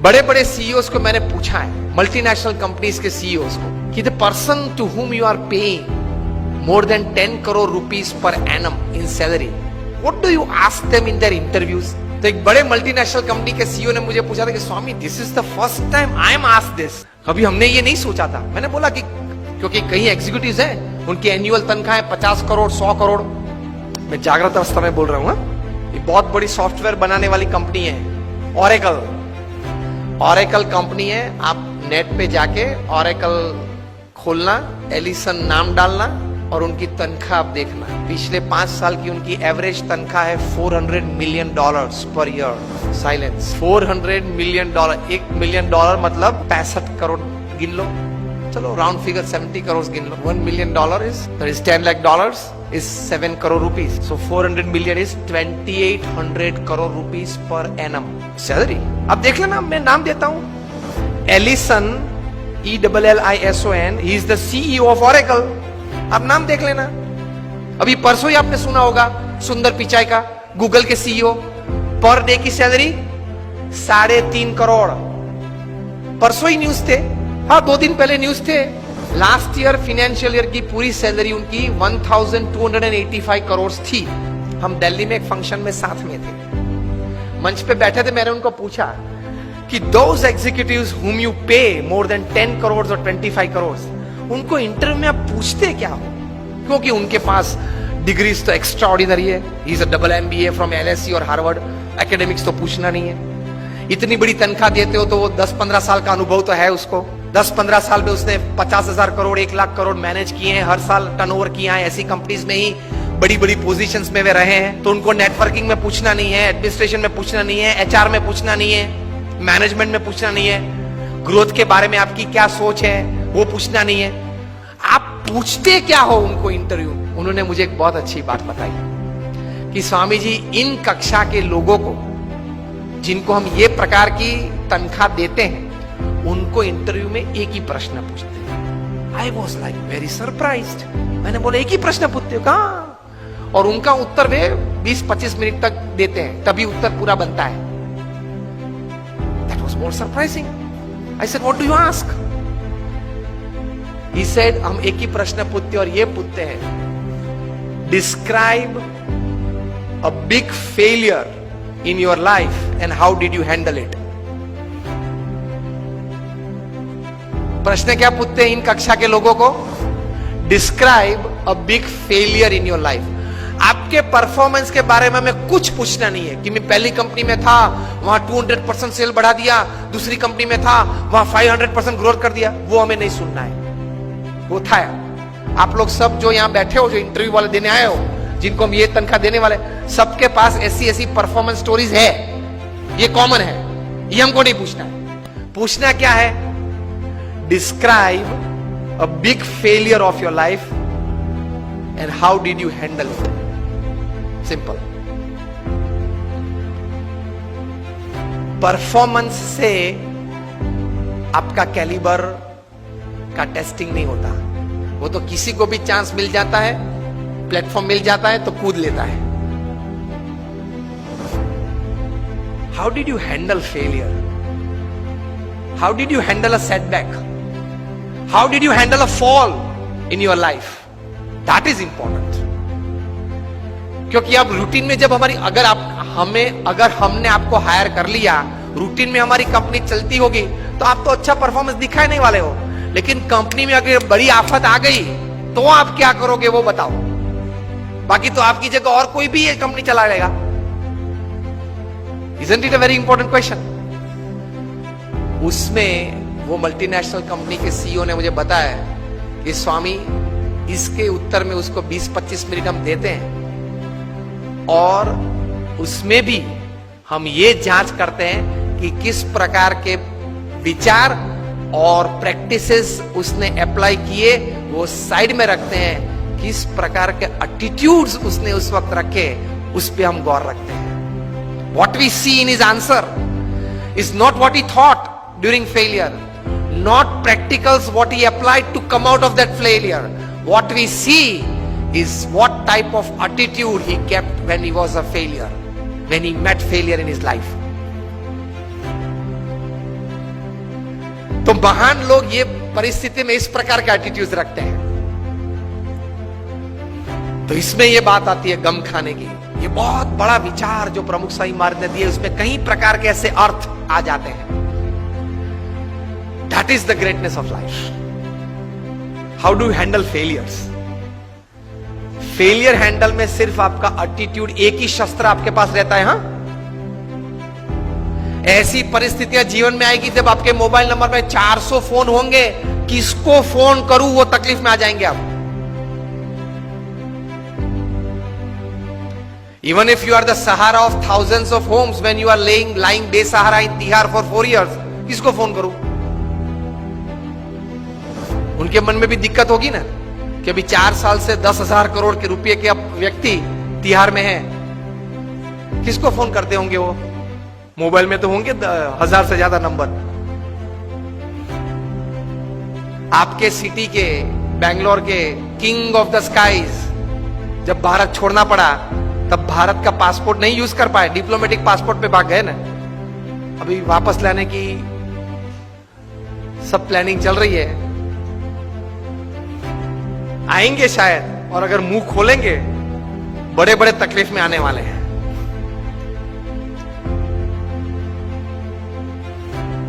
बड़े बड़े सीईओज को मैंने पूछा है, मल्टीनेशनल कंपनीज के सीईओज को, कि the person to whom you are paying more than 10 crore rupees per annum in salary, what do you ask them in their interviews? तो एक बड़े मल्टीनेशनल कंपनी के सीईओ ने मुझे पूछा था कि Swami this is the first time I am asked this, कभी हमने ये नहीं सोचा था। मैंने बोला कि क्योंकि कई एग्जीक्यूटिव्स हैं, उनकी एनुअल तनख्वाह है 50 करोड़ 100 करोड़। मैं जागृत अवस्था में बोल रहा हूँ। ये बहुत बड़ी सॉफ्टवेयर बनाने वाली कंपनी है, ऑरेकल कंपनी है। आप नेट पे जाके ऑरेकल खोलना, एलिसन नाम डालना और उनकी तनख्वाह आप देखना। पिछले 5 साल की उनकी एवरेज तनख्वाह है $400 million per year. Silence. $400 million, $1 million मतलब 65 करोड़ गिन लो, चलो राउंड फिगर 70 करोड़ गिन लो। $1 million is $10 lakh is 7 crore rupees. So 400 million is 2800 crore rupees per annum salary. अब देख लेना, मैं नाम देता हूं, Ellison, ELLISON, he is the CEO of Oracle. आप नाम देख लेना। अभी परसों ही आपने सुना होगा सुंदर पिचाई का, गूगल के सीईओ, पर डे की सैलरी 3.5 करोड़। परसों ही न्यूज थे, हाँ 2 दिन पहले न्यूज थे। लास्ट ईयर फाइनेंशियल ईयर की पूरी सैलरी उनकी 1285 करोड़ थी। हम दिल्ली में एक फंक्शन में साथ में थे, मंच पे बैठे थे। मैंने उनको पूछा कि दोज एग्जीक्यूटिव्स हुम यू पे मोर देन 10 करोड़ और 25 करोड़, उनको इंटरव्यू में आप पूछते क्या हो? क्योंकि उनके पास डिग्रीज तो एक्स्ट्रा ऑर्डिनरी है। He is a double MBA from LSE और हार्वर्ड। एकेडमिक्स तो पूछना नहीं है। इतनी बड़ी तनख्वाह देते हो तो वो 10-15 साल का अनुभव तो है उसको। 10-15 साल में उसने 50,000 करोड़ 1 लाख करोड़ मैनेज किए हैं, हर साल टर्नओवर किया है। ऐसी कंपनीज में ही बड़ी बड़ी पोजीशंस में वे रहे हैं। तो उनको नेटवर्किंग में पूछना नहीं है, एडमिनिस्ट्रेशन में पूछना नहीं है, HR में पूछना नहीं है, मैनेजमेंट में पूछना नहीं है, ग्रोथ के बारे में आपकी क्या सोच है वो पूछना नहीं है। आप पूछते क्या हो उनको इंटरव्यू? उन्होंने मुझे एक बहुत अच्छी बात बताई कि स्वामी जी, इन कक्षा के लोगों को जिनको हम ये प्रकार की तनख्वाह देते हैं, उनको इंटरव्यू में एक ही प्रश्न पूछते हैं। I was like very surprised. मैंने बोला एक ही प्रश्न पूछते हो? कहाँ? और उनका उत्तर वे 20-25 मिनट तक देते हैं, तभी उत्तर पूरा बनता है। That was more surprising. I said, what do you ask? He said, हम एक ही प्रश्न पूछते और ये पूछते हैं, describe a big failure in your life and how did you handle it. प्रश्न क्या पूछते हैं इन कक्षा के लोगों को? Describe a big failure in your life. आपके परफॉर्मेंस के बारे में हमें कुछ पूछना नहीं है कि मैं पहली कंपनी में था, वहां 200% सेल बढ़ा दिया, दूसरी कंपनी में था, वहां 500% ग्रोथ कर दिया। वो हमें नहीं सुनना है। वो था आप लोग सब जो यहां बैठे हो, जो इंटरव्यू वाले देने आए हो, जिनको हम ये तनख्वाह देने वाले, सबके पास ऐसी परफॉर्मेंस स्टोरीज है, ये कॉमन है, ये हमको नहीं पूछना है। पूछना क्या है? Describe a big failure of your life and how did you handle it. Simple. Performance से आपका कैलिबर का टेस्टिंग नहीं होता। वो तो किसी को भी चांस मिल जाता है, प्लेटफॉर्म मिल जाता है तो कूद लेता है। How did you handle failure? How did you handle a setback? How did you handle a fall in your life? That is important. क्योंकि अब रूटीन में जब हमारी अगर हमने आपको हायर कर लिया, रूटीन में हमारी कंपनी चलती होगी, तो आप तो अच्छा परफॉर्मेंस दिखाई नहीं वाले हो। लेकिन कंपनी में अगर बड़ी आफत आ गई तो आप क्या करोगे वो बताओ। बाकी तो आपकी जगह और कोई भी ये कंपनी चला लेगा। Isn't it a very important question? उसमें वो मल्टीनेशनल कंपनी के CEO ने मुझे बताया कि स्वामी, इसके उत्तर में उसको 20-25 मिनट हम देते हैं और उसमें भी हम ये जांच करते हैं कि किस प्रकार के विचार और प्रैक्टिसेस उसने अप्लाई किए, वो साइड में रखते हैं। किस प्रकार के एटीट्यूड्स उसने उस वक्त रखे, उस पे हम गौर रखते हैं। What we see in his answer is not what he thought during failure, not practicals what he applied to come out of that failure. What we see is what type of attitude he kept when he was a failure, when he met failure in his life. तो महान लोग ये परिस्थिति में इस प्रकार के attitude रखते हैं। तो इसमें ये बात आती है गम खाने की। ये बहुत बड़ा विचार जो प्रमुख स्वामी महाराज ने दिए, उसमें कई प्रकार के ऐसे अर्थ आ जाते हैं। That is the greatness of life. How do you handle failures? Failure handle में सिर्फ आपका एटीट्यूड, एक ही शस्त्र आपके पास रहता है। हां, ऐसी परिस्थितियां जीवन में आएगी जब आपके मोबाइल नंबर में 400 फोन होंगे, किसको फोन करूं, वो तकलीफ में आ जाएंगे आप। Even if you are the Sahara of thousands of homes, when you are lying बेसहारा in Tihar for 4 years, किसको फोन करूं? उनके मन में भी दिक्कत होगी ना कि अभी 4 साल से 10,000 करोड़ के रुपए के व्यक्ति तिहाड़ में है, किसको फोन करते होंगे वो? मोबाइल में तो होंगे 1000 से ज्यादा नंबर। आपके सिटी के, बैंगलोर के किंग ऑफ द स्काईज जब भारत छोड़ना पड़ा, तब भारत का पासपोर्ट नहीं यूज कर पाए, डिप्लोमेटिक पासपोर्ट पे भाग गए ना। अभी वापस लाने की सब प्लानिंग चल रही है, आएंगे शायद, और अगर मुंह खोलेंगे बड़े बड़े तकलीफ में आने वाले हैं।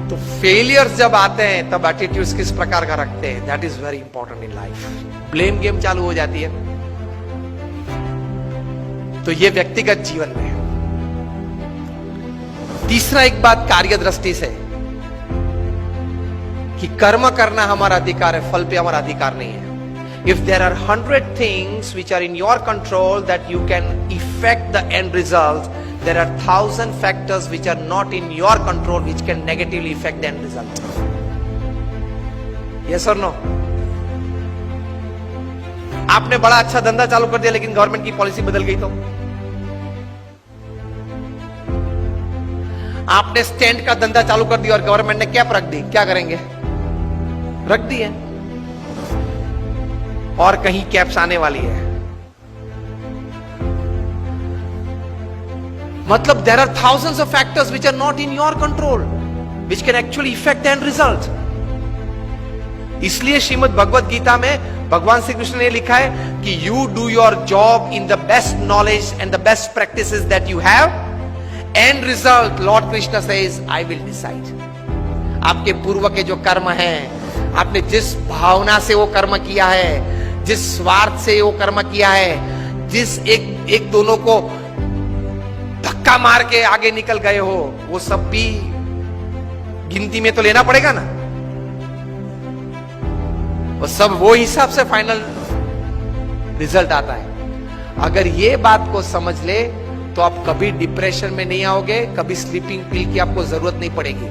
तो फेलियर्स जब आते हैं तब एटीट्यूड्स किस प्रकार का रखते हैं, that is very important in life. Blame game चालू हो जाती है। तो ये व्यक्तिगत जीवन में है। तीसरा एक बात कार्य दृष्टि से, कि कर्म करना हमारा अधिकार है, फल पे हमारा अधिकार नहीं है। If there are 100 things which are in your control that you can effect the end result, there are 1000 factors which are not in your control which can negatively effect the end result. Yes और no? आपने बड़ा अच्छा धंधा चालू कर दिया, लेकिन government की पॉलिसी बदल गई तो? आपने स्टैंड का धंधा चालू कर दिया और गवर्नमेंट ने कैप रख दी, क्या करेंगे? रख दी है, और कहीं कैप्स आने वाली है। मतलब there are thousands of factors which are not in your control which can actually effect end result. इसलिए श्रीमद् भगवद गीता में भगवान श्री कृष्ण ने लिखा है कि you do your job in the best knowledge and the best practices that you have, and result Lord Krishna says I will decide. आपके पूर्व के जो कर्म हैं, आपने जिस भावना से वो कर्म किया है, जिस स्वार्थ से वो कर्म किया है, जिस एक दोनों को धक्का मार के आगे निकल गए हो, वो सब भी गिनती में तो लेना पड़ेगा ना। वो सब वो हिसाब से फाइनल रिजल्ट आता है। अगर ये बात को समझ ले तो आप कभी डिप्रेशन में नहीं आओगे, कभी स्लीपिंग पिल की आपको जरूरत नहीं पड़ेगी।